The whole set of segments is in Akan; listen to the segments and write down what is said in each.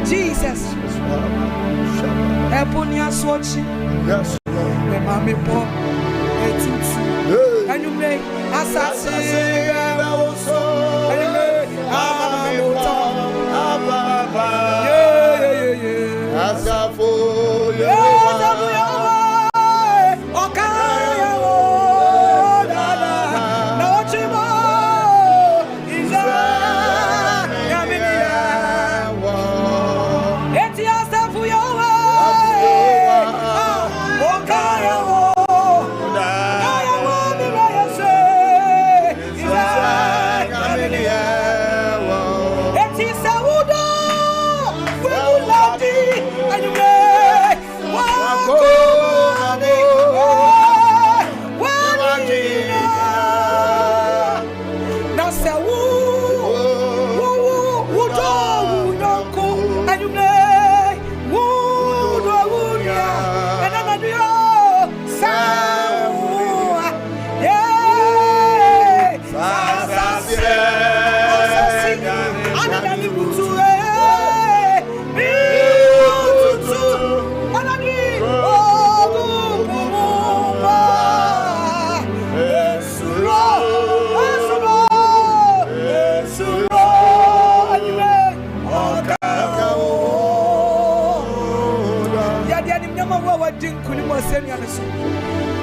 Jesus. Eponia Sochi. Yes. Me mami po. Etutu. And you may assassin.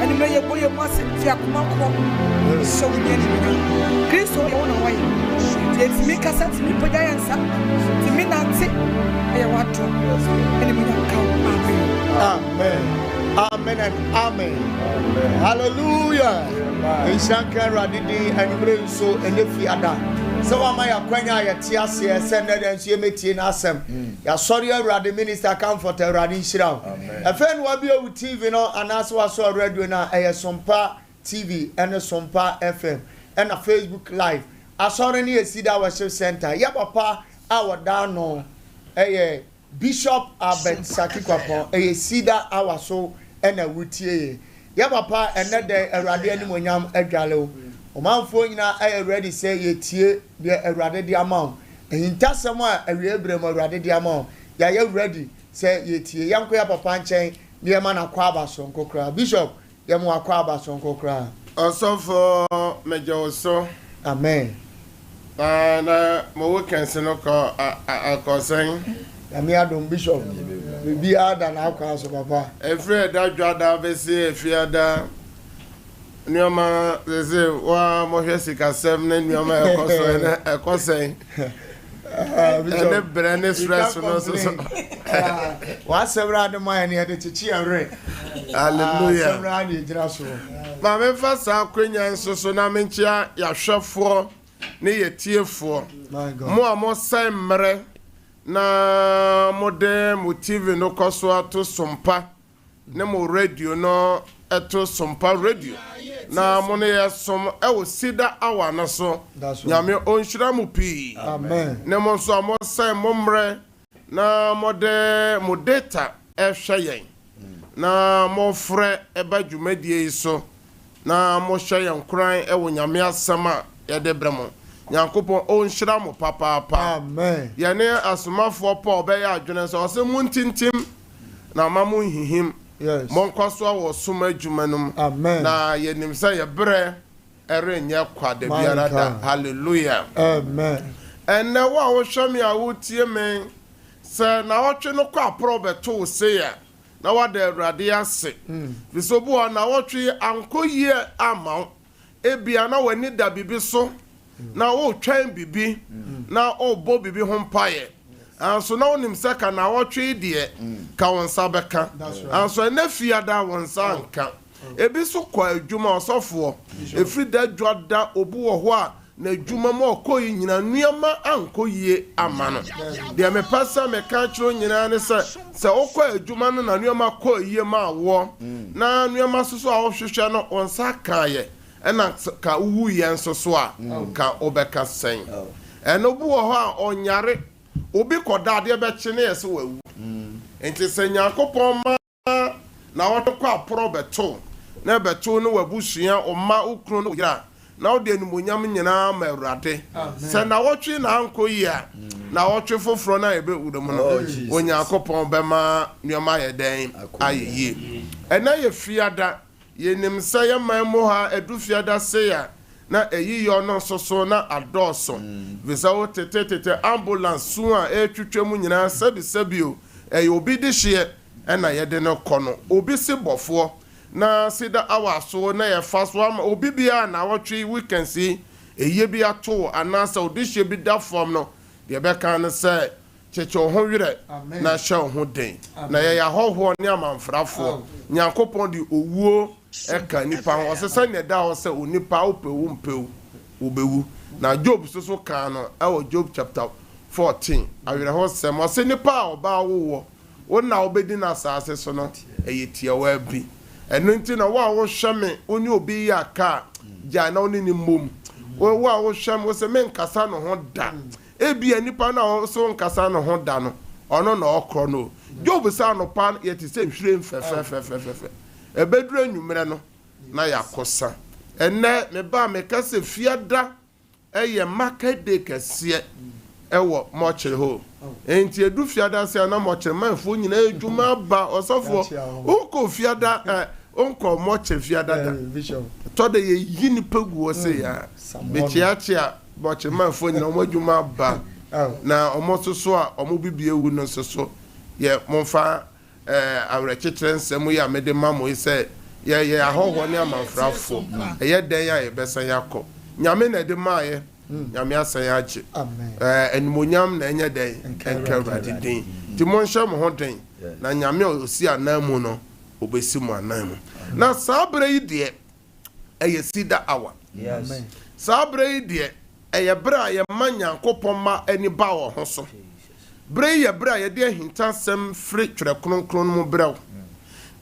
And may boy must so Christo, it's me cassette, me put answer to me not say, I want to. Amen. Amen and amen. Hallelujah. And Shankar Radidi and Brim so and the Fiada. So am I a quenya ya tiasi sended and she met in Assam. Ya sorry, Radi Minister Comfort Radin Shroud. A friend will be with TV no and as was so radio now a SOMPA TV and a SOMPA FM and a Facebook Live. I saw any CEDAR Worship Center. Ya papa, our down no a Bishop Abed Sakikwapo, a CEDAR our so and a Wutie. Ya papa and that day a Radian Munyam Edgalo. Oman phone na I already say ye tie the erade di amount. And somewhere a rebrem erade di amount. Ya ye ready say ye tie yanko ya papa nchen ne ma na kwaba sonko kra. Bishop ye mo akwaba sonko kra. Also for Major so. Amen. Na mo weekend no ko akosen. Ya me adom Bishop. Be ada na akwa so papa. Every that jada be say efiada Nioma ze wa mo hwesi kasem na nioma ekosen ene brand stress no so wa sebra de man ne de chichi awre hallelujah sebra de gira so ma me fa sa kwenya so na me nchia ya hwefo ne yetiefo mo amo sai mre na mo de mo TV no koso ato sompa ne mo radio no eto sompa radio na mo ne yesom e CEDAR awa na so nyame onhira mu pi amen ne mo so amo sai mo mre na mo de mo data e hweyen na mo frɛ e ba dwumadie so na mo hweyen kran e wo nyame asama ye de bremo Yankopon onhira mo papa amen ye ne asomafo pa obey adwene so se mu ntintim na ma mu hihim yes mon kwaso wo soma adwumanum amen na ye nim say ye bre erenye kwade biara da hallelujah amen and na wa wo hwami a wo tie men se na wo twe no kwa probeto se ya na wa da awrade ase bisobu na wo twe ankoyie ama ebia na wani da bibi so na wo twen bibi na obo bibi ho mpaye anso na onim seka na wo twe die ka won sabeka anso na fiada won sanka ebi so kwa adwuma osofo efri da dwada obu wo ho a na adwuma ma ɔkɔ yi nyina nneɛma ankɔ yie ama no deɛ mepasa meka kyerɛ nyina ne sɛ wokɔ adwuma no na nneɛma kɔ yie ma awɔ na nneɛma soso a wɔhwehwɛ no ɔnsa kaayɛ ɛna ka uwu yɛn soso a ka obɛka sɛn ɛno bu wɔ hɔ a ɔnyare obi kɔda adeɛ bɛkye ne yɛ sɛ wawu nti sɛ Nyankopɔn ma na wɔtokɔ aporɔ bɛto na bɛto no wabusua ɔma ukro no yira na wode animonyam nyinaa ma Awurade sɛ na wɔtwe na ankɔ yi a na wɔtwe foforɔ na yɛbɛwura mu no Onyankopɔn bɛma nneɛma yɛ dɛn ayɛ yie ɛna yɛ fiada yɛnim sɛ yɛman mu ha edu fiada se ya na eyi yɔ no soso na adɔɔso visa wo tete ambulance so a etwitwa mu nyinaa sabisabio ɛyɛ obi de hyeɛ ɛna yɛde no kɔ no obi si bɔfoɔ na CEDAR awa so na yɛ fa so ama obi bia na wɔtwe weekend si eye bi ato anaasɛ odi hyeɛ bi da fam no deɛ bɛka no sɛ kyekye ho werɛ na hyɛ ho den na yɛyɛ ahɔhoɔ ne amanfrafoɔ Nyankopɔn de owuo ɛka nipa ho ɔsɛ sɛ ne da hɔ sɛ onipa wopɛwu mpɛwu wobɛwu na Job so ka no ɛwɔ Job chapter 14 awerɛhɔ sɛm ɔsɛ nipa a ɔbaa wowɔ wo na wobɛdi no asase so no ɛyɛ tiawa bi ɛno nti na wo a wohwɛ me wo ne obi yɛ aka gya na wo ne ne mmom wo a wohwɛ me wo sɛ menkasa no ho da ebia nipa na wo so nkasa no ho da no ɔno na ɔkorɔ no Job sa no pa yɛte sɛ nhwire fɛfɛfɛfɛfɛ ebedura nwumere no na yakosa enne me ba me ka se fiada eye market day kese ewo mochire ho enti edu fiada se na mochire manfo nyina edwuma ba osofo unko fiada unko mochire fiada da to de ye yini pegu se ya be chiachia mochire manfo nyina mo edwuma ba na omo soso a omo bibie wu no soso ye monfa awrekyekere nsɛm yi a mede ma mo sɛ yɛ ahɔhɔ ne amanfrafo ɛyɛ dɛn a yɛbɛsan yakɔ nyame na de maayɛ nyame asan agye animonyam na ɛnyɛ dɛn ɛnka Awurade den nti monhyɛ mo ho den na nyame a osi anan mu no obɛsi mo anan mu na saa berɛ yi deɛ ɛyɛ CEDAR hour saa berɛ yi deɛ ɛyɛ berɛ a yɛma Nyankopɔn ma ani ba wɔ ho so Bray ya bra ya de hinta sem fri twere kronkron mu braw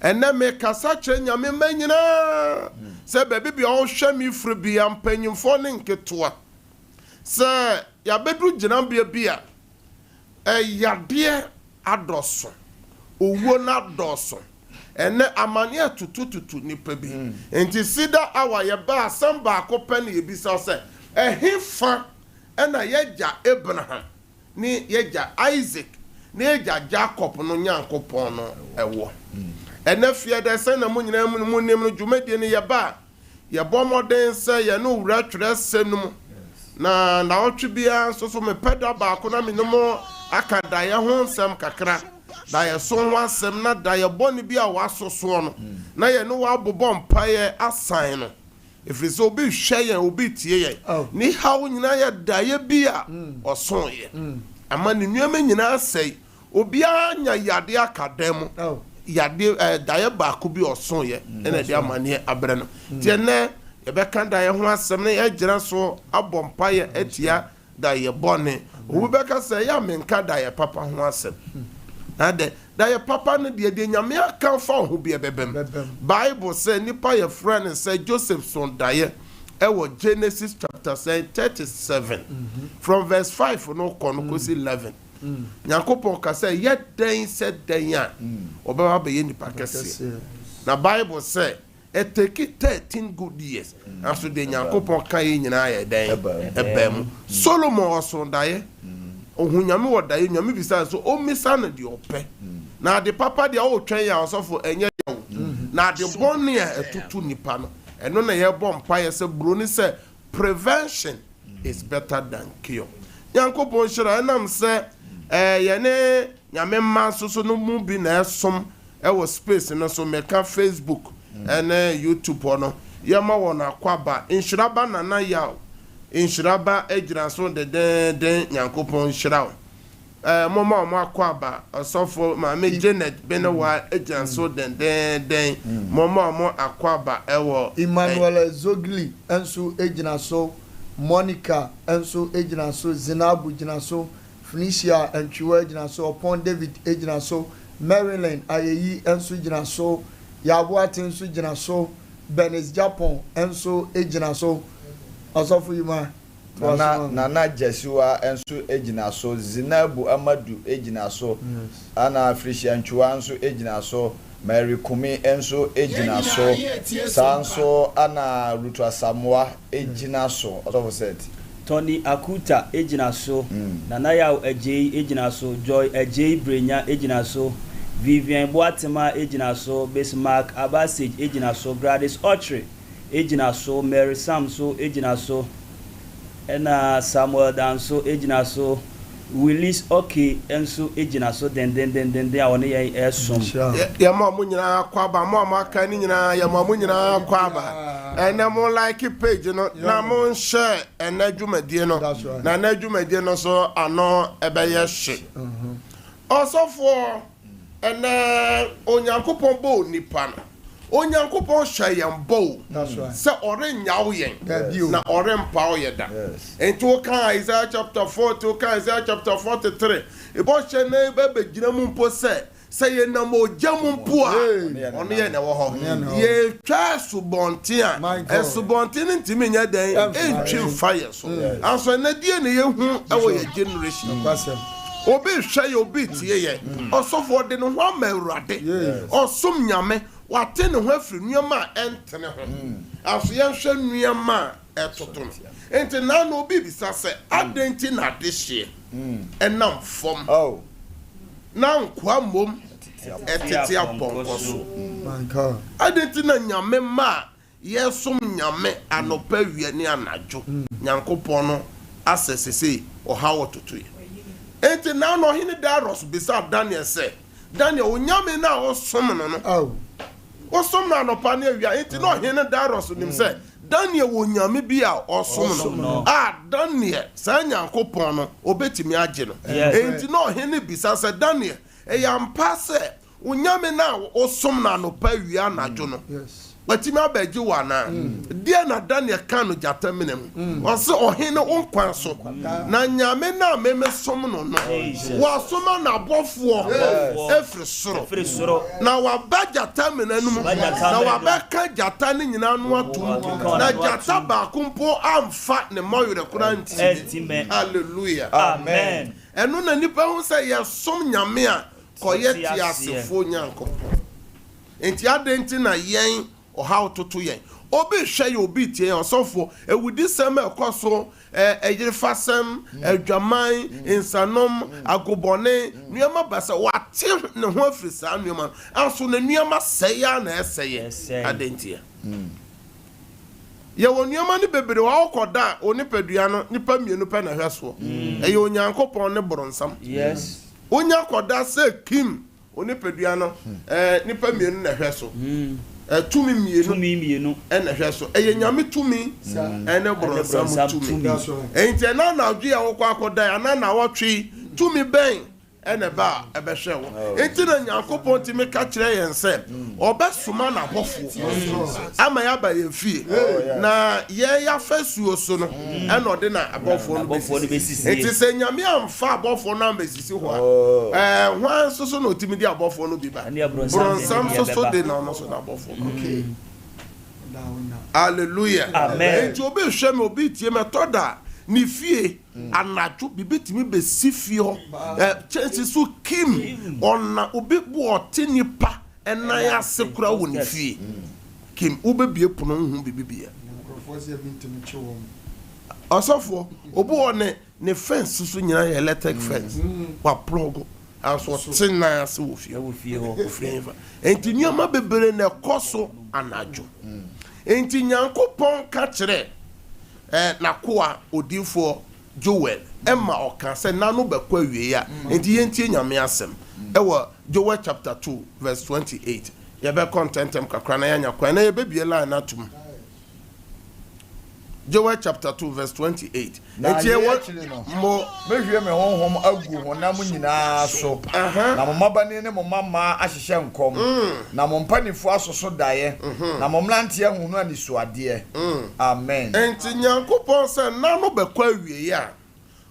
ena me kasa kye nyame manyina se baabi bia o hwa mi fri bia mpanyimfo ne nketoa se ya bedru ginambia bia yade adoso owo na adoso ene amane atutututu nipa bi enti CEDAR awa ya ba asem ba akopɛ ne yebisa se ehefa ena yagya Abraham ni yeja Isaac ni yeja Jacob no Nyankopɔn no ɛwɔ ɛna fie da sɛ na mo nyina mu nim no dwumadie ne yɛba yɛbɔ mɔden sɛ yɛ no wura twerɛ sɛnum na ɔtwe bia so mepɛda baako na menom aka da yɛ ho nsɛm kakra da yɛ so ho asɛm na da yɛ bɔ ne bi a wasoso no na yɛ no wabobɔ mpaeɛ asan no efiri sɛ obi hwɛ yɛn obi tie yɛn ni haw nyina yɛ da yɛ bi a ɔson yɛ ama ne nneɛma nyinaa sɛe obiara nya yade akadam yade da yɛ baako bi ɔson yɛ ɛna de amaneɛ abrɛ no tie nɛ yɛbɛka da yɛ ho asɛm ne yɛgyina so abɔ mpaeɛ atia da yɛ bɔne obi bɛka sɛ yɛ amenka da yɛ papa ho asɛm ade da yɛ papa no de nyame aka fa ho bi ebebem Bible say nipa yɛ friend say Joseph son da yɛ ɛwɔ Genesis chapter 37 from verse 5 no kono kosi 11 Nyankopɔn ka say yɛ den sɛ den a obɛwa bɛyɛ nipa kɛse na Bible say it take 13 good years aso de Nyankopɔn ka yɛ nyina yɛ den ɛbɛm Solomon son da yɛ ohun nyame wɔ da yɛ nyame bisa so o misa no de ɔpɛ na de papa de o twɛn ya ɔsɔfo ɛnyɛ yawo na de bɔne a ɛtutu nipa no ɛno na yɛ bɔ mpa yɛ sɛ bro ne sɛ prevention is better than cure Nyankopɔn hyira ɛnam sɛ yɛne nyame ma so no mu bi na ɛsom ɛwɔ space no so meka Facebook ɛne YouTube no yɛma wɔ na kwaba nhyiraba nana yaw nhyiraba agyina so den Nyankopɔn hyira mama mo akwaba osofo maame Janet benewa agyina so den mama mo akwaba ewo Emmanuel Zogli enso agyina so Monica enso ejina so, Zinabu ejina so, Phoenicia Enchiwa ejina so, upon David ejina so, Maryland Ayeyi enso ejina so, Yabuati enso ejina so, Benis Japan enso ejina so. Osofu Yuma Nana Jesua enso ejina so, Zinabu Amadu ejina so, Ana Phoenicia Enchiwa enso ejina so, Mary Kumi enso ejina so, Sanso Ana Rutua Samoa ejina so. Osofu said Tony Akuta ejina so, Nanaya Ejei ejina so, Joy Ejei Brenya ejina so, Vivian Boatema ejina so, Bismarck Abasage ejina so, Gladys Ochre ejina so, Mary Samso ejina so, Ena Samuel Danso ejina so, Willis Oki enso ejina so, den awone ye esom ya mo nyina kwaba mo amaka ni nyina ya mo nyina kwaba ene mo like page no na mo share ene dwumadie no na na dwumadie no so ano ebeye hye osofo ene onyankopon bo nipa no onyankopon hye bo se orenyawo yen na orempa oyeda ento kan Isaiah chapter 4 to kan Isaiah chapter 43 e bo hye na be gina mu mpo se ye na mo jamu mpo a ono ye na wo ho ye twa subontin a subontin ntimi nya den entwi fire so anso na die ne ye hu e wo ye generation obi hwe ye obi tie ye osofo de no ho amawurade osom nyame wate ne ho afiri nuama entene ho aso ye hwe nuama etoto enti na no obi bisa se adenti na de hye enam fom na nkwa mom etete abonko so adenti na nyame ma yesom nyame anopa wiani anajo nyankopon no asesese ohawo totoye enti na no hine daros bisa Daniel se Daniel onyame na osom no no osom na anopa na wia enti no hine daros nim se Daniel wonyame bi a osom no Daniel sa nyankopon no obetimi age no enti no hine bisa se Daniel eyampa se wonyame na osom na anopa wia najo no watimi abaji wana dia na Daniel kanu jata menem wase ohene onkwan so na nyame na memesom no no wasoma na bofo efri soro na wabajata menanum na wabaka jata ne nyina no atum na jata ba kumpo amfa ne moyure kura ntime hallelujah amen enu na nipa hu se yesom nyame a koyeti asefo nyankopon enti adenti na yen or how to yen obi hwe ye obi tie osofo ewudi sem ekoso ejirfasem adwaman insanom agobone nuama basa wate ne ho afrisa nuama anso na nuama seya na eseye adentia ye wonuama ne bebere wa okoda onipadua no nipa mienu pe na hweso eye onyankopon ne boronsam yes onyakoda se kim onipadua no nipa mienu na hweso tumi mienu ena hweso eye nyame tumi ene boronsam tumi enti na na adwe ya wokọ akoda na na wotwe tumi ben ene ba ebehwe wo enti na nyankopon ti me ka kire yen se obesoma na bofo ama ya ba ye fie na ye ya fesuo so no ena ode na abofo no besisi enti se nyame amfa abofo no ambesisi ho hwan so no otimi di abofo no bi ba boronsam so de na no so na abofo okay hallelujah amen enti obi hwe me obi tie me toda ni fie anaju bibetimi be sifie ho chances so kim onna obi bu otini pa enan ya sekura wo ni fie kim ubebie pono hu bibibia nkrofo bintimi chewo osofo obu one ne fence so nyina electric fence wa plug aso tinna se wo fie ho ofie fa enti nyama bebere na koso anaju enti nyankopon ka kire na koa odifo Joel emma oka se nanu bekwa wie ya enti yentie nyame asem ewa Joel chapter 2 verse 28 ye be contentem kakra na yanya kwa na ye bebie line atum Joel chapter 2 verse 28. Na ye mo mehwie me honhom agu honam nyinaa so. Na mo mabane ne mo mama ahyehye nkom. Na mo mpanifo asoso dae. Na mo mlante ahunu anisuade. Amen. Enti Nyankopon se na no bekwa awie ya.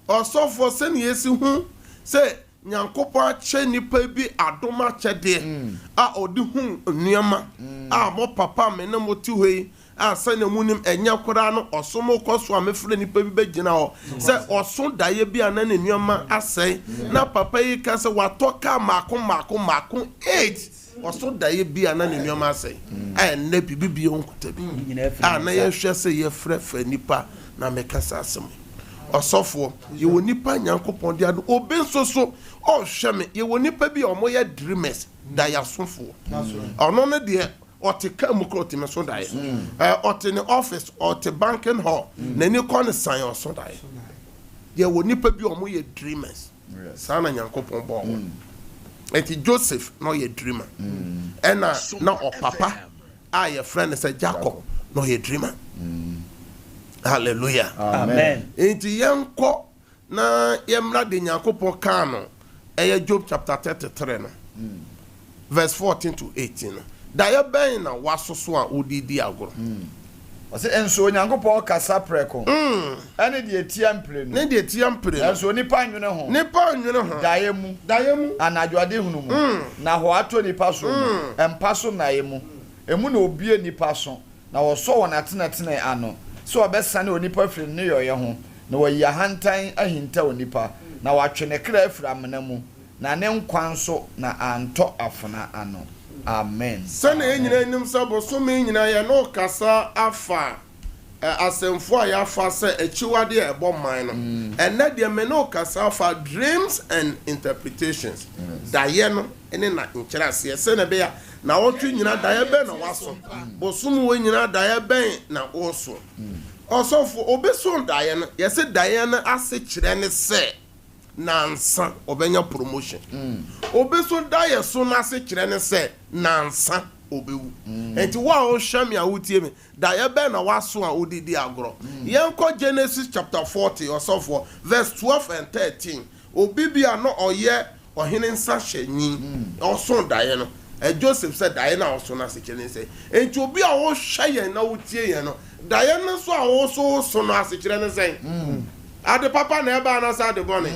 Osofo se ne yesi hu se Nyankopon ache nipa bi adoma chede a odi hu nnuama a mo papa me ne mo ti hoi asa na munim enya kora no osomo koso amefre nipa bi begina ho se oso daye bi ana ne nnuama asai na papa yi ka se watoka mako 8 oso daye bi ana ne nnuama asai na bibi onkuta bi na ye hwe se ye frɛ nipa na mekasa asem osofo ye wo nipa Nyankopon dia no obensoso o hwe me ye wo nipa bi omo ye dreamers da ya sofo ono ne de ote kamukro te me so dae ote ne office ote banking hall na ni kon san yo so dae ye wo nipa bi omo ye dreamers sana Nyankopon bo eti Joseph no ye dreamer ena na o papa a ye friend say Jacob no ye dreamer. Hallelujah. Amen. Enti yenko na yemra de Nyankopon ka no eye Job chapter 33 no verse 14 to 18 no da ye ben na wasoso a odidi agoro ose enso Nyankopon kasa preko ene de etia mpre no ne de etia mpre no enso nipa nwene ho daye mu anadwade hunu mu na ho ato nipa so empa so na ye mu emu na obie nipa so na wo so wona tenatene ano so obesane onipa firi ne yoye ho na wo ya hantan ahinta onipa na watwene kra afiri amena mu na ne nkwan so na anto afuna ano. Amen. Sane enyina nim sabo so me enyina ye no kasa afa asemfo ya afa se echiwade e boman no enne de me no kasa afa dreams and interpretations da ye no ene na nkyerase se na be ya na wotwe nyina da ye be na waso bosum wo nyina da ye ben na woso osofo obeso da ye no ye se da ye no ase kire ne se nansa obenya promotion obeso da ye so na ase kire ne se nansa obewu enti wa o hwame a wotie me da ye be na waso a odidi agoro yenko Genesis chapter 40 osofo verse 12 and 13 obibia no oye ohene nsa hyanyi oso da ye no Joseph said da ye na oso na ase kire ne se enti obi a wo hwaye na wotie ye no da ye no so a wo so na ase kire ne se ade papa na eba na sa de bone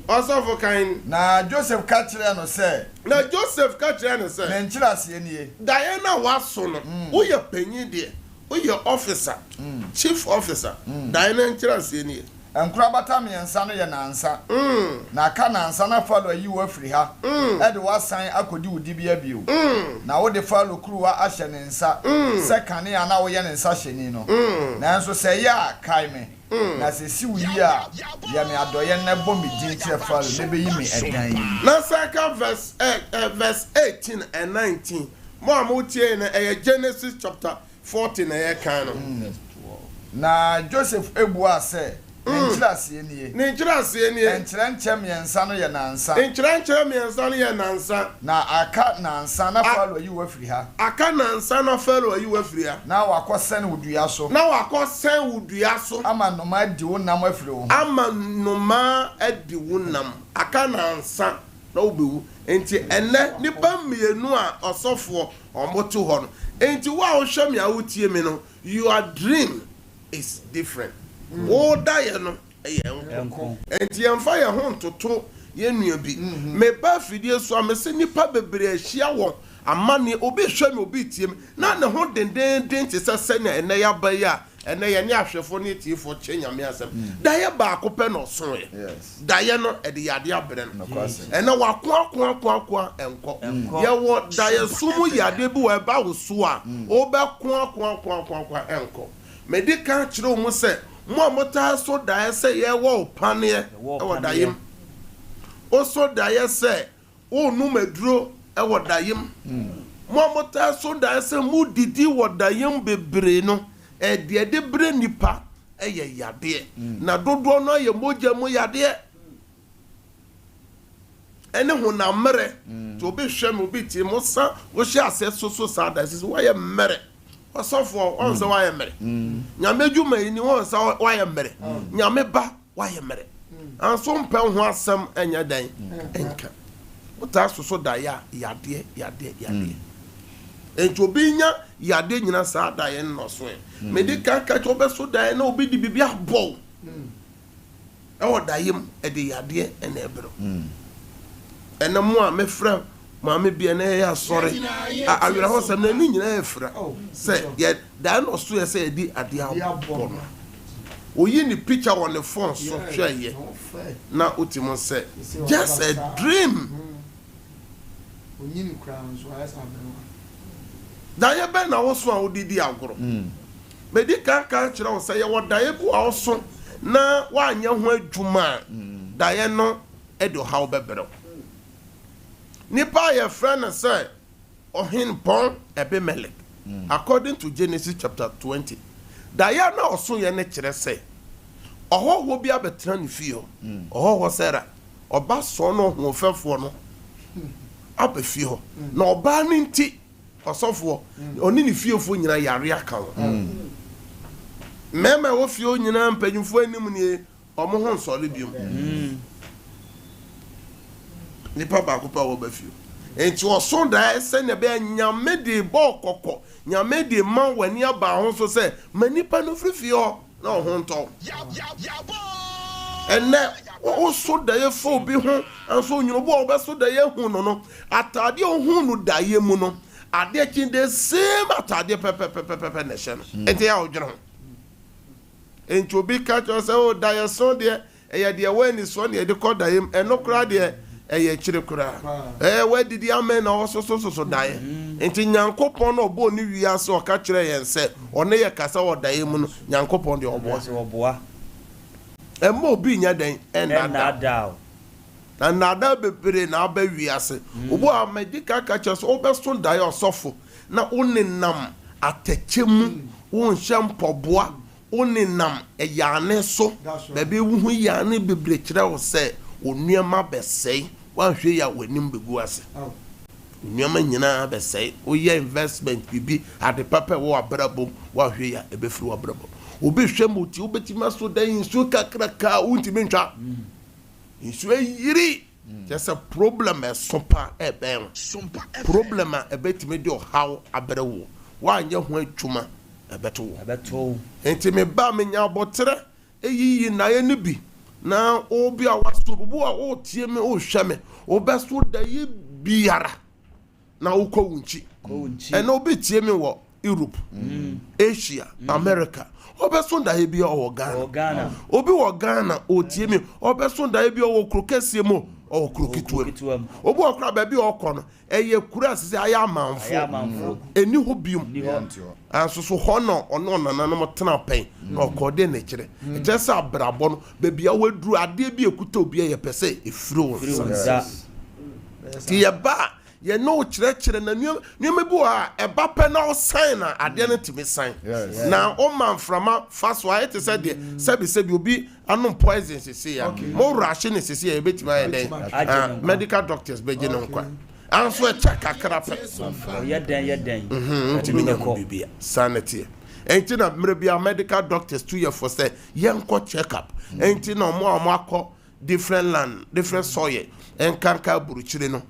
also for kind na Joseph ka kire no say na Joseph ka kire no say na nkyirase nie Diana waso no wo ye panyin de wo ye officer chief officer Diana nkyirase nie enkura bata miensa no ye nansa na aka nansa na falo yi wo afiri ha e de wasan akodi wudi bia bio na wo de falo kruwa ahye ne nsa se kane ya na wo ye ne nsa hyeni no na enso se ya kai me na se si wuyi a ya me adoye na bɔ me din kire falo ne be yi me edan yi na second verse 18 and 19 mo amutie na Genesis chapter 40 na ye kan no na Joseph ebua se nkyirase nie nkyiranchem yensa no ye nansa na aka nansa na falo yi wafiri ha na wakɔsɛn wudua so ama noma di wonam afiri wo adi wonam aka nansa na obewu enti enne nipa mienu a osofo omoto ho no enti wa wo hwɛ me a wotie me no your dream is different. Wo da ye no ye enko enti yemfa ye ho ntoto ye nua bi me ba fidie so amese nipa bebre ahia wo amane obi hwe me obi tie me na ne ho denden te sese na ene ya ba ya ene ye ne ahwefo ne tiefo kyenya me asem da ye ba akopɛ no so ye da ye no e de yade abre no ene wako enko ye wo da ye sumu yade bi wo ba wo so a obɛko enko medical kyerɛ mu sɛ mo amota so dae sɛ ye wo pane e wo dayem o so dae sɛ o nu maduro e wo dayem mo amota so dae sɛ mu didi wo dayem bebre no e de bre nipa e ye yade na dodo no ye moja mu yade ene ho na mere to be hwe me obi ti mo sa wo hye ase so sa da sisi wo ye mere Osofo on say why mere. Nyame dwuma yi ni won say why mere. Nyame ba why mere. Anso mpa ho asem enya dan enka. Ota so da ya yade. Enti obi nya yade nyina sa da ye no so. Medical ka to be so da na obi di bibia bɔ. Ewo da yim e de yade e na ebro. Ena mo a mefra maame bia na ya sɔre awira ho sɛm na ni nyina efra sɛ ye da no so ye sɛ ye di ade abɔ. Oyi ni picture on the phone so hwɛ ye. Na otimo sɛ just a dream. Onyin kran so ayɛ sa bɛn. Da ye bɛn na wo so a odidi agoro. Medical ka kyerɛ wo sɛ ye wo da ye bu a wo so na wa anya ho adwuma da ye no e do how bɛbrɛ. Nipa ye friend say ohin pon Abimelech according to Genesis chapter 20. Daya na oso ye ne kire say ohoho bi abetra ne fie ohoho sera oba so no hofefo no abefi ho na oba ne nti osofo oni ne fiefo nyina yare aka ho mema wo fie nyina mpanyimfo anim ne omo ho nsole biom nipa ba ko pa wo ba fie enti oso da ese ne be nyame de bo kokko nyame de man wani aba ho so se manipa no frifie ho na ho nto enne o so da ye fo bi ho anso nyino bo be so da ye hu no atade o hu no da ye mu no ade kin de same atade pepe ne hye no enti ya odwene ho enti obi ka cho se o da ye so de ye de wani so ne de ko da ye enokra de eye chire kura wadidi amen na so dae enti nyankopon no obo ni wiase o ka kire yen se one ye kasa wo dae mu no nyankopon de oboa emma obi nya den enada na nada bebere na aba wiase obo amedika ka kire so obeso dae osofo na onenam atechemu won hyempoboa onenam eyane so bebe wuhu yane bebere kire wo se onuama besei wanhwe ya wanim begu ase onuama nyina besei oye investment bibi ade papa wo abrabom wanhwe ya ebefiri wo abrabom obi hwemoti obetima so dan insu kakraka untimi ntwa insu yiri just a problem e SOMPA eben problem a ebetimi de how abrewo wanye ho atwuma ebeto enti me ba me nya botere eyiyi na ye ne bi na obi a waso bu a o tie me o hwe me o beso da ye biara na wo ko wunchi na obi tie me wo Europe Asia America o beso da ye bia o Ghana obi wo Ghana o tie me o beso da ye bia o krokesie mo o krokituam obi okra ba bia o kono eye kura sese aya amanfo eni ho biom anso so hono ono nana no tena pen na okode ne kire ejesa abrabo no ba bia waduru ade bia ekuta obi ye pese efiro ti ye ba ye no kire na nyoma bu a eba pe na o sign na ade ne timi sign na o manframa faso a ete said sebi obi anom poison sese ya mo rashi ne sese ya betima ya den medical doctors be je no kwa anso e check akra pe ye den timi nya ko bibia sanity enti na mrebia medical doctors 2 years for say yenko check up enti na mo akọ different land different soil enkanka buruchire no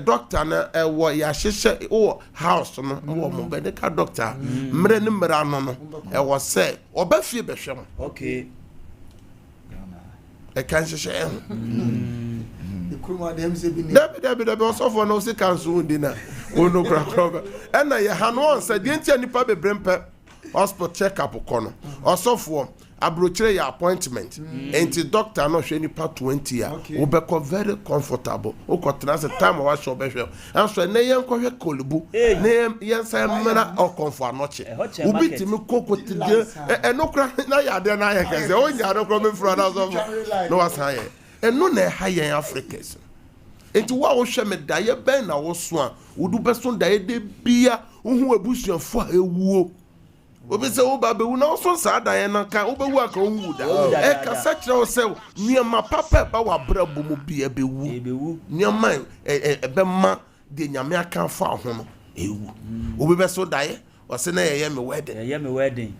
doctor na wo ya hyehyɛ o house no wo mo medical doctor mre ne mra no wo say obafie behwɛ mo okay kan hyehyɛ kuruma dem se bi ni dabi osofo no se kanso ndi na ono krakra na ye hanu on se de ntia nipa bebrempe hospital check up kono osofo abrochire ya appointment enti doctor no hwe nipa 20 ya wo be very comfortable o ko trans time wa show be hwe anso na yen ko hwe kolubu na yen sa mena o comfort anoche ubi timi kokotide enokra na ya de na ya keze o nya do kro me fro na so no wasa ye eno na ha yen Africans enti wa wo hwe me da ye ben na wo so a wudu be so da ye de bia hu abusuafo a ewuo obi se wo ba be wu na so sa da ye na kan wo be wu aka wu da e ka sa kire wo se niema papa ba wa brabo mu bia be wu niema be ma de nyame aka fa ho no ewu obi be so da ye was na ye me wedding. Ye me wedding.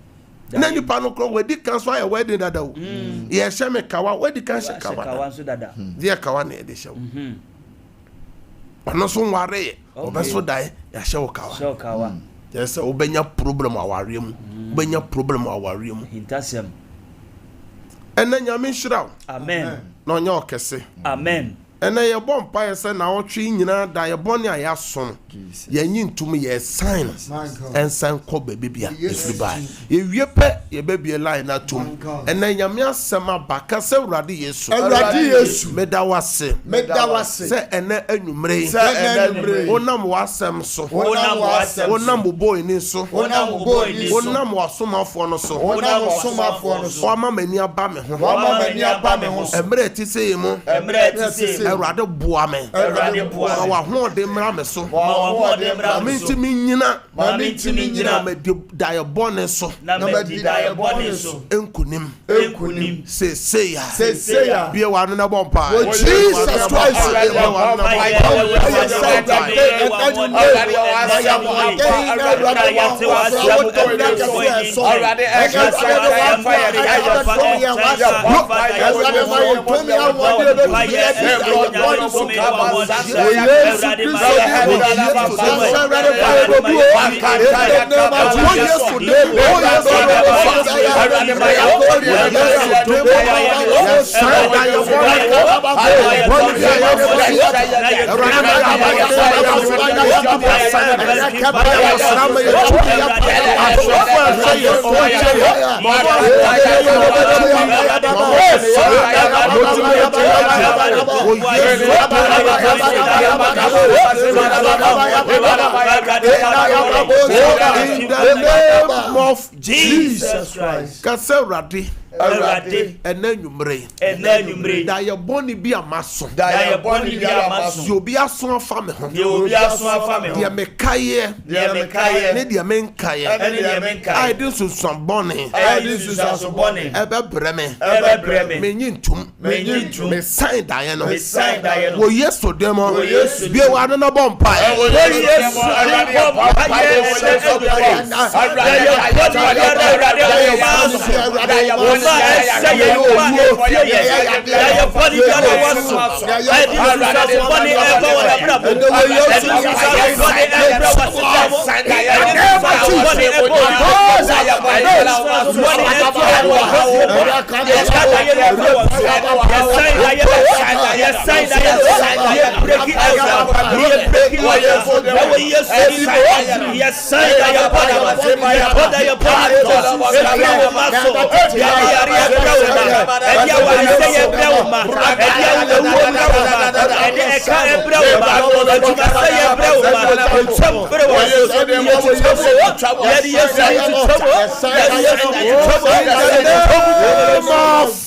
Na nipa no kro wedi kan so aye wedding dada o. Ye hye me kawa wedi kan hye kawa. Kawa so dada. Dia kawa na ye de hye. Ono so nware obeso dai ya hye wo kawa. So kawa. Yes, obenya problem aware mu. Obenya problem aware mu. Hintasem. Ena nyame hira. Amen. Na onye okese. Amen. Ena ye bom pa ye se na otwe nyina da ye boni aya so. Ye nyintum ye sign. Ensan ko bebia efriba. Ye wiepe ye bebie line na tum. Ena nyame asema baka se urade Yesu. Urade Yesu. Meda wase. Se ena anwumre. Onam wasem so. Onam boy ni so. Onam wasomafo no so. Wama mani aba me ho. Emre ti se yemu. Erade boa me. Wa ho de mra me so. Minti minyina. Me di diabone so. Enkunim. Se ya. Bie wa no na bompa. Jesus Christ. In the name of Jesus Christ. Kasewrade enanyumre da ye boni bi amaso obi aso afa me ho de me kaye ne de me nkaye I do so some boni ebe breme me nyintum me sign da ye no wo yeso demo bi wa no no bompa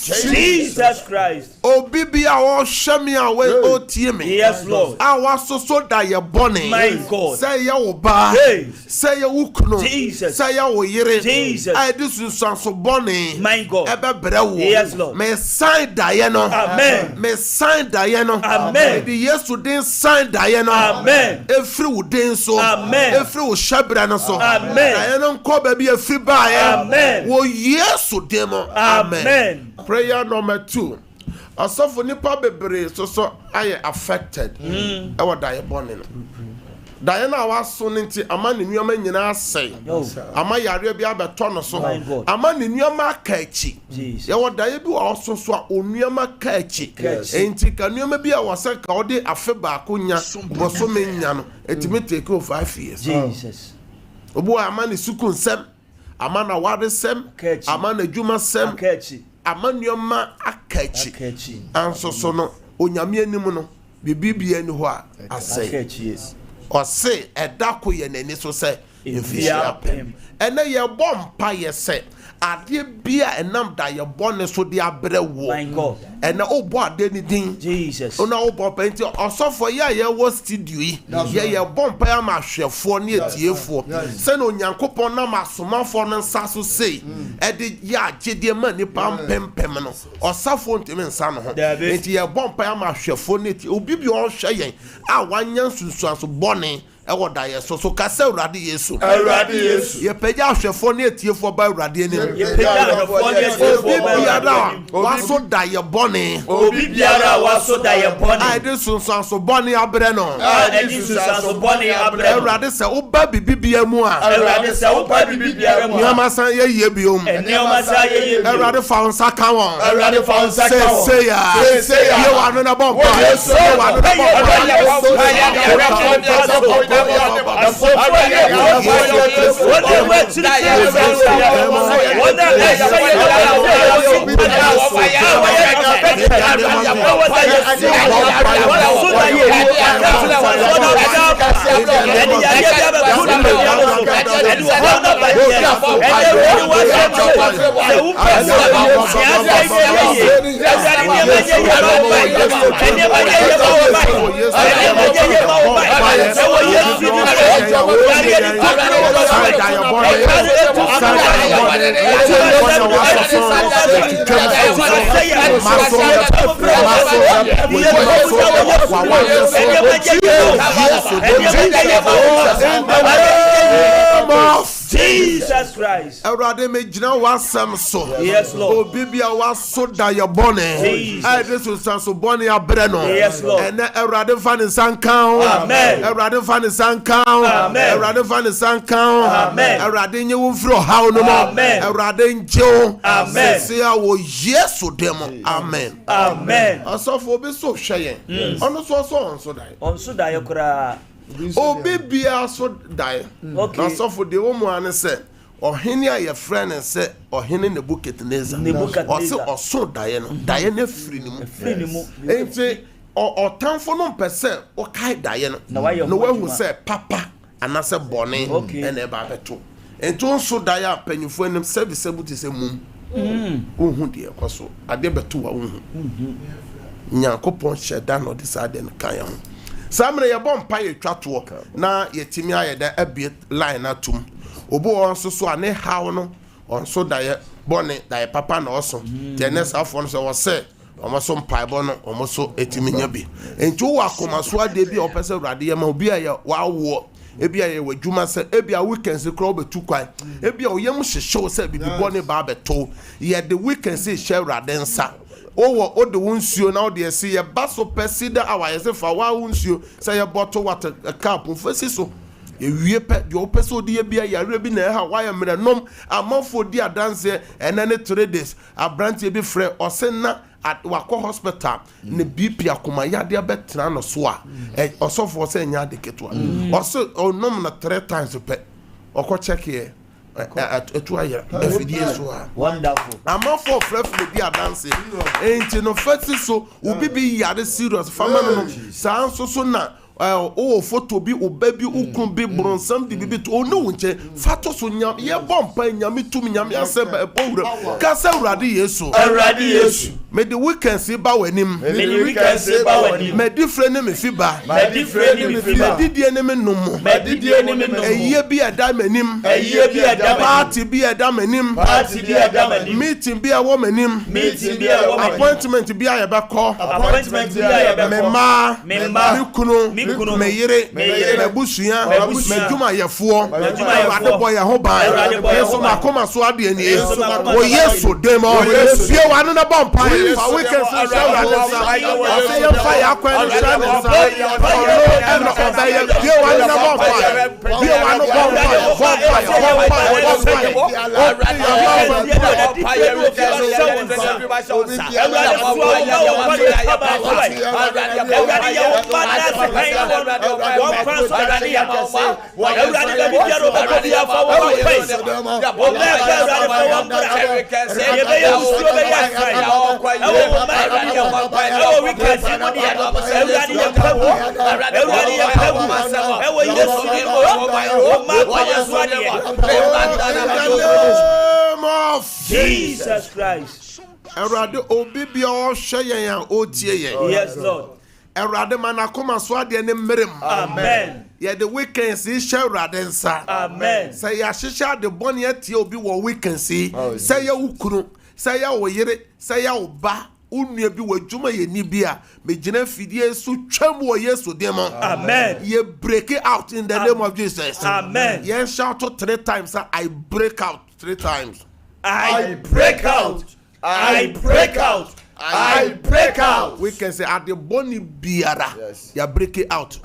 Jesus Christ. Obibia o shami awe o tie me. Yes, Lord. Awa so da ye boni. My God. Say ye wo ba. Say ye wo kunu. Jesus. Say ye wo yire. Jesus. I this is so boni. My God. Ebe brewo. Yes, Lord. Me sign da ye no. Amen. Me sign da ye no. Amen. The Yesu din sign da ye no. Amen. Efri wo din so. Amen. Efri wo shabra no so. Amen. Da ye no nko ba bi efri ba ye. Amen. Wo Yesu demo. Amen. Prayer number 2. Asofo nipa bebre so aye affected. Ewa da ye born no. Da ye na waso nti ama ne nuoma nyina asai. Ama yare bi abeto no so. Ama ne nuoma aka achi. Ye wo da ye bi wa so so a onuoma ka achi. Enti ka nuoma bi a wose ka ode afe ba ko nya boso menya no. Etimi take over 5 years. Jesus. Obo ama ne sukun sem, ama na ware sem, ama na djuma sem. Amanyoma akachi anso so no onyame anim no bibibia ani ho a asai ose edako ye nani so se efisia pem ene ye bompa ye se ade bia enam da ye bone so de abrewo my God ene obo ade ni din Jesus ona obo penti osofo ye wo studio yi ye bompa ya ma hwefo ne etiefo se na onyankopon na masomafo no nsaso sei ede ya agede ma ni pampempem no osafo ntimi nsa no ho enti ye bompa ya ma hwefo ne eti obi bi o hwe yen a wanya nsusuaso bone ɛwɔ da yɛ so kase awurade yesu yɛ pɛgya ahwɛfoɔ ne atiefoɔ ba awurade anim obi biara waso da yɛ bɔne a ɛde sunsuanso bɔne abrɛ no awurade sɛ woba bibibia mu a nneɛma san yɛyie biom awurade fa wo nsa ka wɔn seeseya yɛ wɔ ano na bɔ mpa yɛ wɔ ano na bɔ mpa Jesus Christ. Awurade me gyina wasɛm so. Yes Lord. Obi bia waso da yɛ bɔne. Ɛde so sanso bɔne abrɛ no. Yes Lord. Ɛnɛ awurade fa ne nsa nka ho. Amen. Awurade fa ne nsa nka ho. Amen. Awurade fa ne nsa nka ho. Amen. Awurade nye wo mfiri ɔhaw no mu. Amen. Awurade ngye wo. Amen. Sɛ a wo Yesu dem. Amen. Amen. Asɔfo obi so hwɛ yɛn. Ɔno so ɔnso da yɛ. Ɔnso da yɛ koraa. Obi bia so die na sofo de wo mu ane se ohene a ye friend se ohene Nebukadnezar ose oso die no die na firi ni mu enti otamfo no mpese o kai die no na wahu se papa anase bone ene ba beto enti onso die a panyifo anim service buti se mum ohu de ekoso ade beto wa ohu nyankopon sheda no de sa de no kan ya ho samre ye bom pa ye twato na yetimi ayeda abie line atum obo onso so ane hawo no onso da ye bone da ye papa na oso tenes afo no se wo se omoso mpaebo no omoso etimi nya bi enti wo akomaso ade bi opese urade ye ma obi aye wawo ebi aye wadwuma se ebi a weekends kro betu kwan ebi a oyem hyehyew se bibi bone ba beto ye the weekends she urade nsa owo ode wonsuo na ode ese ye baso pesida awa yese fa wa wonsuo say ye bottle water a cup mfasi so ye wie pe de opese ode ye bia yare bi na ha wa ye mre nom amafo di adanse enene 3 days abrantie bi frɛ ose na at wako hospital ne BP akoma yade abetena no so a osofo se nya de ketwa ose onom na 3 times pe okọ check here etu aya efidie so a wonderful amafo frefle bi adanse enti no fati so obi bi yare serious fama no sa nso so na photo bi obabi ukun bi bronsam di bibi to no wonche fato so nyam ye bompa nyame tum nyame aseba epowura ka sa urade Yesu me the weekends ba wanim me different ne me fiba me didie ne me num eye bi ada manim party bi ada manim meeting bi awo manim appointment bi ayebekọ me ma kunu me yere me busuya me djuma yefo ade boy ho ban so makoma so ade ani o Yesu dem o fie wa no na bompa fa weekend so say fire akwa no shine inside and obey fie wa no na bompa fie wa no bompa Jesus Christ. Erade obi bia o hwe yen o tie yen. Yes Lord. Erade manakoma so ade ne mmerem. Amen. Ye the weekends is share radensa. Amen. Say ya hihya de bone atie obi wo weekends say ya ukuru say ya wo yire say ya wo ba unua bi wadwuma ye ni bia me gina fidie so twam wo Yesu dem. Amen. Ye break it out in the name of Jesus. Amen. Ye shout 3 times. I break out 3 times. I break out. I break out. I break out. We can say at the boni biara. Yes. Ya break it out.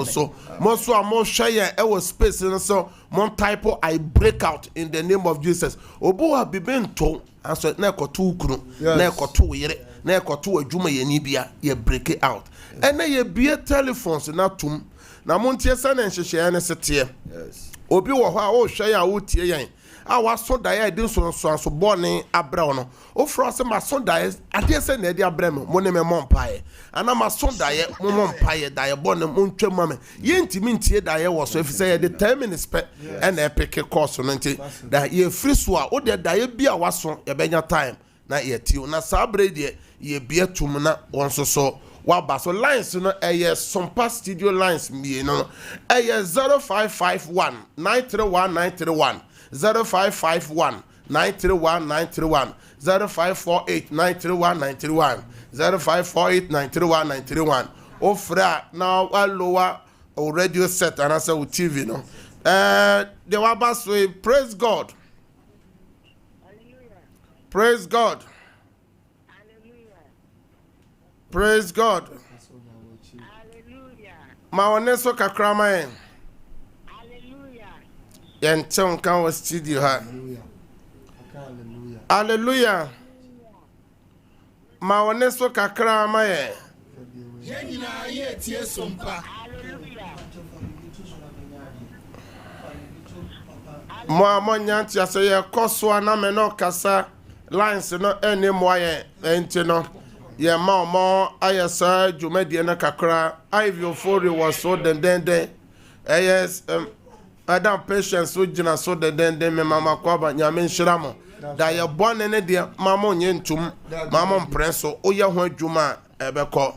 So more so more share our space and so more type of I break out in the name of Jesus. Obo have been told and so na ekotu ukunu na ekotu yere na ekotu adwuma ye ni bia ye break it out. And na ye bia telephones na tum na montie sa na nhyehyɛ ne setie. Yes. Obi wo ho a wo hwɛ ya wo tie yan a waso dae edi so bɔne abrɛ no ofro se maso dae ade se na edi abrɛ mo ne me mompae ana maso dae mo mompae dae bɔne mo ntwam ma me yentimi ntie dae wo so efise ye de 10 minutes pe na epeke course no nti da ye free so a wo de dae bi a waso ye benya time na ye tiw na sabre de ye bia tum na won so waba so lines no SOMPA studio lines mi no 0551 931 931 0551 931 931 0548 931 931 0548 931 931 ofra now lower o radio set and answer with TV no the wabas way praise God. Hallelujah. Praise God. Hallelujah. Praise God. Hallelujah. Ma oneso kakrama en. Yenton kan was studio ha. Hallelujah. Hallelujah. Ma oneso kakra ma ye. Yenyina ye tie SOMPA. Hallelujah. Mo amonyanti aseye koso na me no kasa lines no eni mo aye enti no ye ma mo ayesa dwumadie na kakra ivy ofori was so den yes Adam patience so jina so den me mama kwaba nyame nhiramo da ye bone ne de mama onye ntum mama mpreso oye ho adwuma ebekọ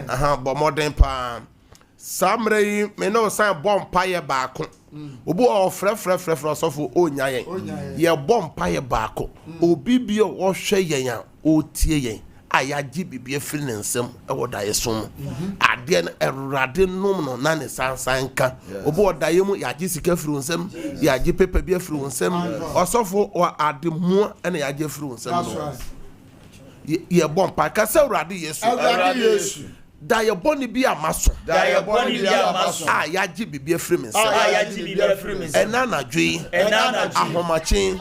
aha bo modern pa samre yi me no san bompa ye baako obu o frefrefrefre sofo onya yen ye bompa ye baako obi bi o hwe yen a o tie yen ayaji bibie firi ne nsem ewo daye som ade na erade nom no na ne sansan ka obo odaye mu yaji sika firi nsem yaji pepe bi firi nsem osofo o ade mu na yaji firi nsem no ye bompa ka se urade Yesu daye boni bi amaso ayaji bibie firi me nsem enana dwi ahomachi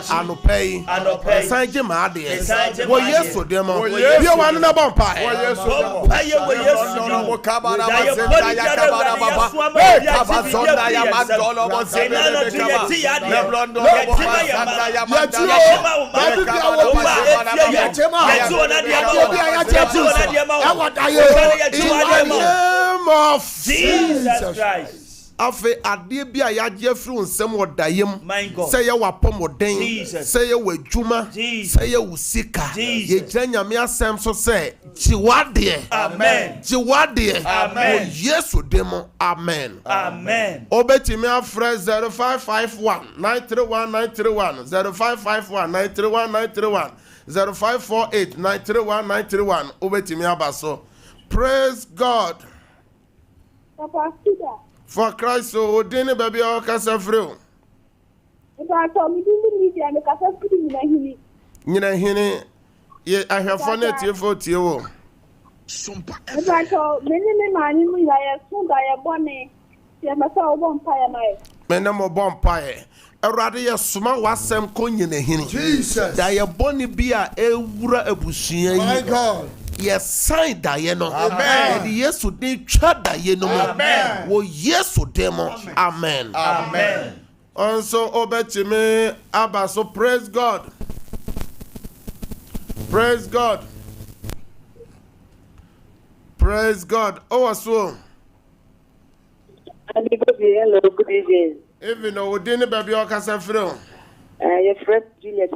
anopei sanje ma ade wo Yesu demo bi wan na bompa wo Yesu no mo kabara bazenda ya kabara baba kabazonda ya madolo bozenda kaba leblondo bozanda ya madolo in the name of Jesus Christ. Afe ade bia ya je firi nsem wodayem say ye wapomoden say ye wadwuma say ye usika ye gyanyame asem so say jiwade amen Yesu demo amen obetimi afre 0551 931 931 0551 931 931 0548 931 931 obetimi abaso. Praise God. Papa CEDAR. For Christ, so didn't baby or cassa free. If I told me to media and the cassa free, Nina Hinny, ye I have fun at you for you. If I told many money, I assume I am bonnet. You must all bonfire my. Menamo bonfire. A rather small was some coin in a hinny. Jesus. Dia bonny beer, a wura a bushia. My God. Yes, sign Diana. Amen. Yes, to the chat Diana. Amen. Well, yes, to them. Amen. Amen. Also, obey to me, Abba. So praise God. Praise God. Praise God. Oh, so. Hello, good evening. Even though we didn't baby or cassa free. Your friend Juliet,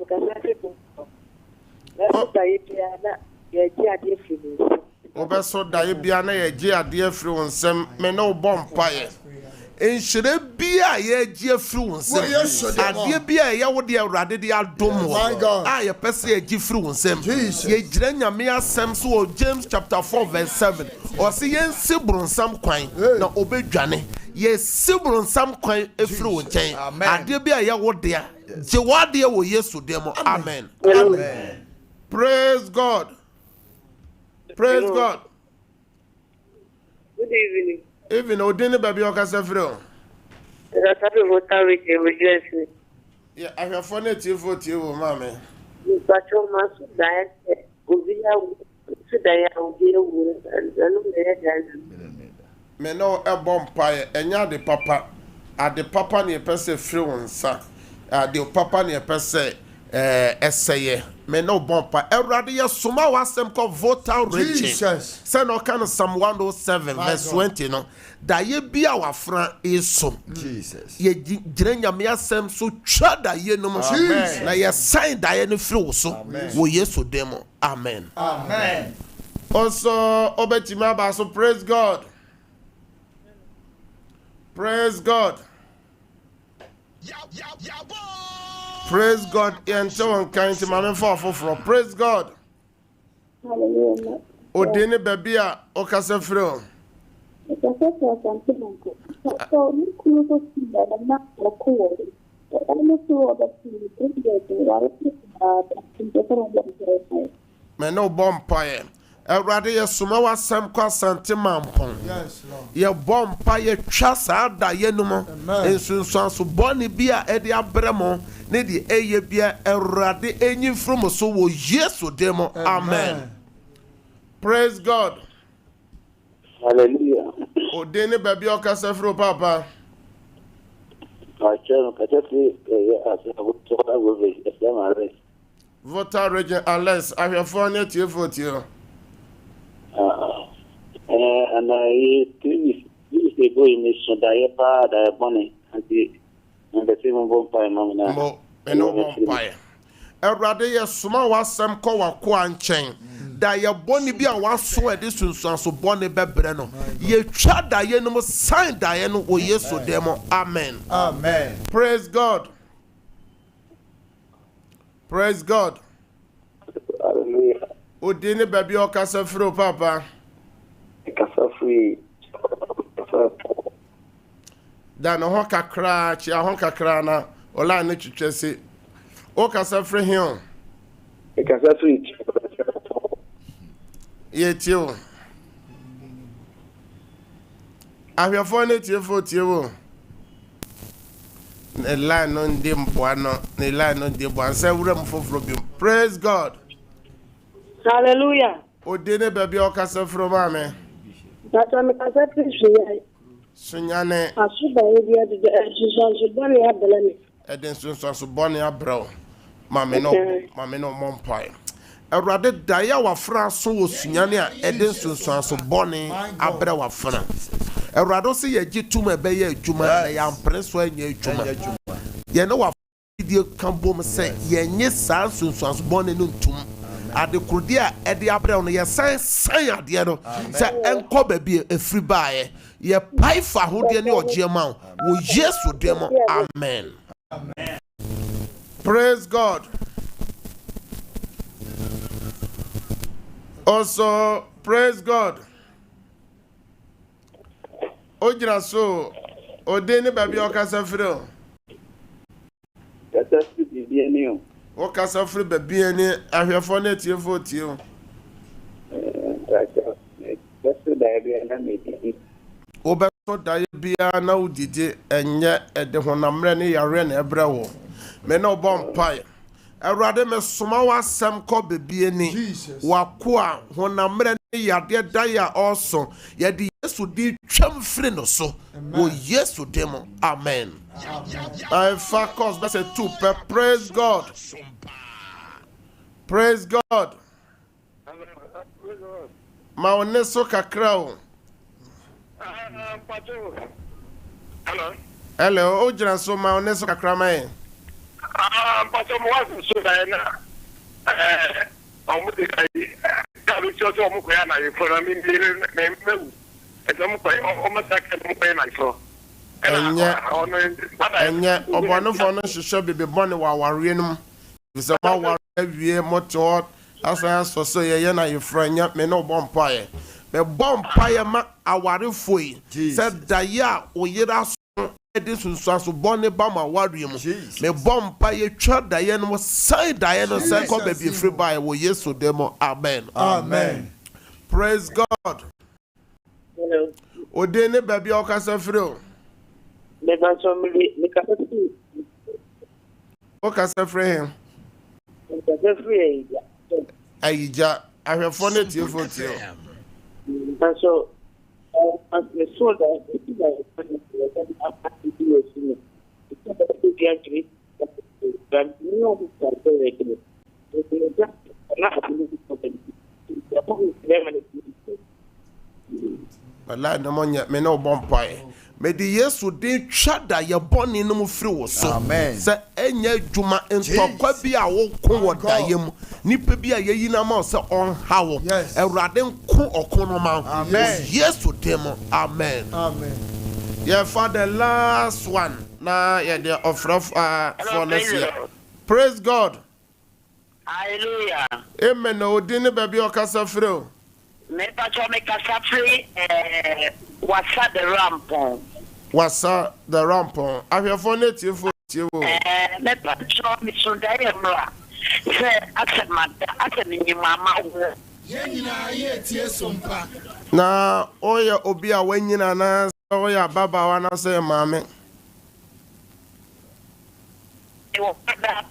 Obeso daye bia na ye gye ade afiri wonsem me no bompa ye enhyire bia ye gie firi wo nsem ade bia ye wo de awurade de adom wo a ye pese ye gie firi wo nsem ye gyina nyame asem so o James chapter 4 verse 7 o se ye nsi bronsam kwan na obedwane ye si bronsam kwan efiri wo nkyɛn ade bia ye wo de je wo de wo Yesu de mo amen. Praise God. Praise God. Good evening. Even Odini baby Okasafro. That's a voter with a rejection. Yeah, I have phone it you for you, mammy. But your master died. Me no a bomb pie, and ya the papa at the papa near per se fluencer. The papa near per se essay. Me no bompa. Eradia Suma was some called voter region. Send all kind of Psalm 107 verse 20. No, that ye be our friend is so. Jesus. Ye drenya me asem so chada ye no Jesus. Na ye sign that ye no flow so. We yes demo. Amen. Amen. Also, Obetima so praise God. Praise God. Praise God. Until one kind to man for praise God. Hallelujah. Odene babia okasafro. Me no bompire. Awurade ye soma wasam kwa sante mampon. Yes Lord. Ye bompa ye twa saa da ye no mo. Ensunsuan so boni bia e de abremo ne de eye bia awurade enyi from so wo Yesu demo. Amen. Praise God. Hallelujah. Odene baby okasafro papa. Voter region unless I have found it you vote you. And I this go in the SOMPA money and the same bonfire mamma. Mo no bonfire. Erade ye soma wasem ko wako anchen. Da ye boni bi a waso e de sunsun so boni bebre no. Ye twa da ye no sign da ye no o Yesu demo. Amen. Amen. Praise God. Praise God. Hallelujah. Odini baby okasafro papa. Free. Da no ho kakra chi ho kakra na ola ne twetwese o kasa free him Free. ye tio ahwefo ne tie fo tie wo ne line no ndi mpoa no ne line no ndi boan se wuram foforo bi. Praise God. Hallelujah. Odene baby okasa free mame That's why I'm free. sunyane Asuba ebi ade so boni abelani. eden so boni abro mame no mompai awurade daya wafra so wo sunyane a eden so boni abra wafra awurade se ye gitum ebe ye adwuma na ya mpre so anya adwuma ye no wa video kan bom se ye nye san so boni no ntum ade krodi a ede abra no ye san ade no se enko ba bi efri baaye ye pai fa hode ne ogiema wo Yesu demo. Amen. Amen. Praise God. Also praise God. Ojira so odeni baby okasafiro. That's the new. Okasafiro baby ani ahwefo na tiefo tio. That's the idea na me. Obeso daye bia na udidi enye ede honamre ne yare na ebrewo me na obompai awurade me soma wasem ko bebie ni wako a honamre ne yade daya also ye de Yesu di twam firi no so wo Yesu demo. Amen. I focus that's a two. Praise God. Praise God. Ma oneso kakrao. Hello. Hello, Ojira so ma oneso kakrama Pato mo wa so da na. Omo de kai. Ka lu cho mo ko ya na e fo na mi me. E mo ko o ma ta ka mo ko na fo. Enye obonofo no hwehwe bebe bone wa aware num bisa ma aware awie moto asa so ye na yefranya me no bompaye me bompaye ma aware foi said daya oyira so edi sunsuaso bone ba ma aware mu me bompaye twa daya no side daya no say come be free by wo yesu demo amen Amen. Praise God. Hello. Odene baby okasa free o. Never saw me. Okasa free him. Free. Ayija ahwefo na tie fotio. So, as the soldier, Bala na monya me no bompae. Me di Yesu din twada ye boni no mu firi wo so. Amen. Se enya dwuma ntokwa bi a wo ko wo dayem. Nipa bi a yeyi na ma se on hawo. Ewrade nko okono ma. Amen. Yesu demo. Amen. Amen. Yeah, for the last one. Na yeah the offer for next year. Praise God. Hallelujah. Amen. Odine baby okasa free o. Me pacho me kasafri wasa the rampon. Wasa the rampon. Ahwefo na tie fotio o. Me pacho me sundaye mra. Se asemada asemi mama wo. Yenina ye tie sompa. Na oya obi a wanyina na oya baba wa na say maame. Ewo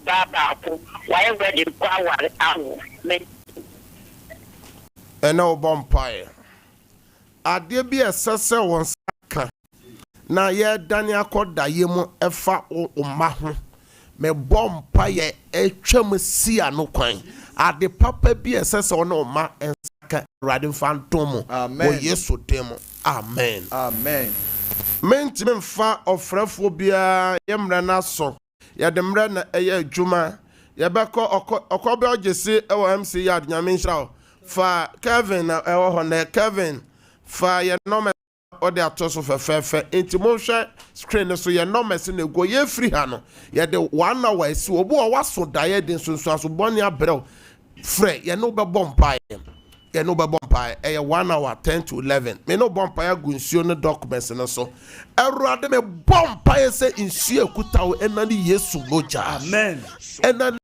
baba ko wa e wedi kwa wa awo. Me Ena obompae. Ade bi esese won saka. Na ye dani akoda yemu efa umma ho. Me bompae etwam sia no kwan. Ade papa bi esese won umma ensaka radin fantom. Amen. O Yesu demo. Amen. Amen. Menti memfa ofrefo bia yemre na so. Ya demre na eye adwuma. Ya beko okobe ogese ewo MC yad nyame nhyira. Fa Kevin na ewo ho na Kevin fa ye number ode atoso fefefe enti mo hwe screen so ye numbers na go ye free ha no ye de 1 hour esi obu o waso daye den so aso boni abrel free ye no be bompa ye no be bompa e 1 hour 10 to 11 me no bompa ya go nsuo no documents no so erade me bompa ye se nsuo ekutawo enani Yesu moja Amen. enani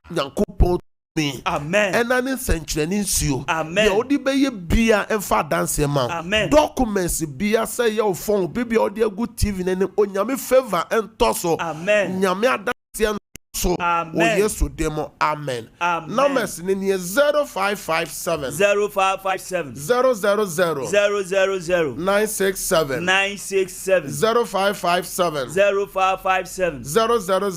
Nyankopon. Amen. Enani senchireni nsuo. Amen. Ye odi beye bia emfa dance ma. Amen. Documents bia say your phone bibia odi agu TV nene onyame favor entoso. Amen. Nyame adanse so. Amen. O Yesu demo. Amen. Amen. Numbers ni 0557 0557 000 000 967 967 0557 0557 000 000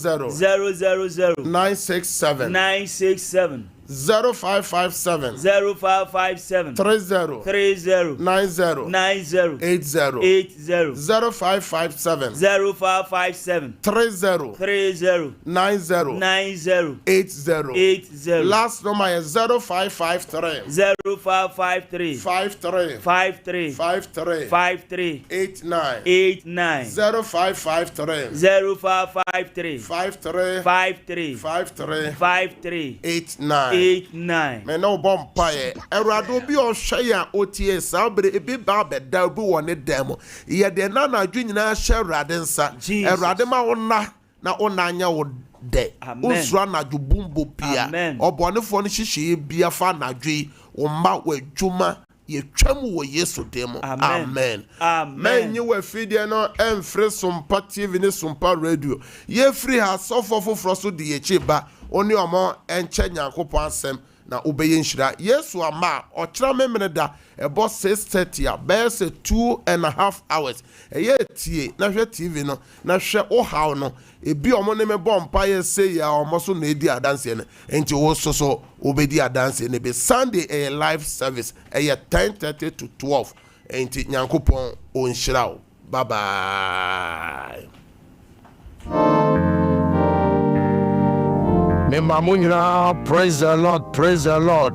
967 967 0557 0557 30 30 90 90 80 80 0557 0557 30 30 90 90 80 80 last number is 0553 0553 53 53 53 53 89 89 0553 0553 53 53 53 53 89 89 me no bompaye erado bi o hwe ya otie sabre ebi ba beda bi woni dem ye de na na dwu nyina hye erade nsa erade ma wona na onanya wo de usura na dwubumbo pia obonefo no hihye bia fa na dwi wo ma wadwuma ye twam wo Yesu dem amen amen nyi wa fidie no emfre SOMPA TV ne SOMPA radio ye free ha sofofo froso de ye chiba oni omo enche Nyankopon asem na obeye nhyira Yesu ama okira memene da ebo 6:30 a bese 2.5 hours eye tie na hwe TV no na hwe o haw no ebi omo ne me bompa ye say ya omo so na edi adanse ne enti wo so obedi adanse ne be Sunday a live service eye 10:30 to 12 enti Nyankopon o nhyira o bye bye. Praise the Lord, praise the Lord.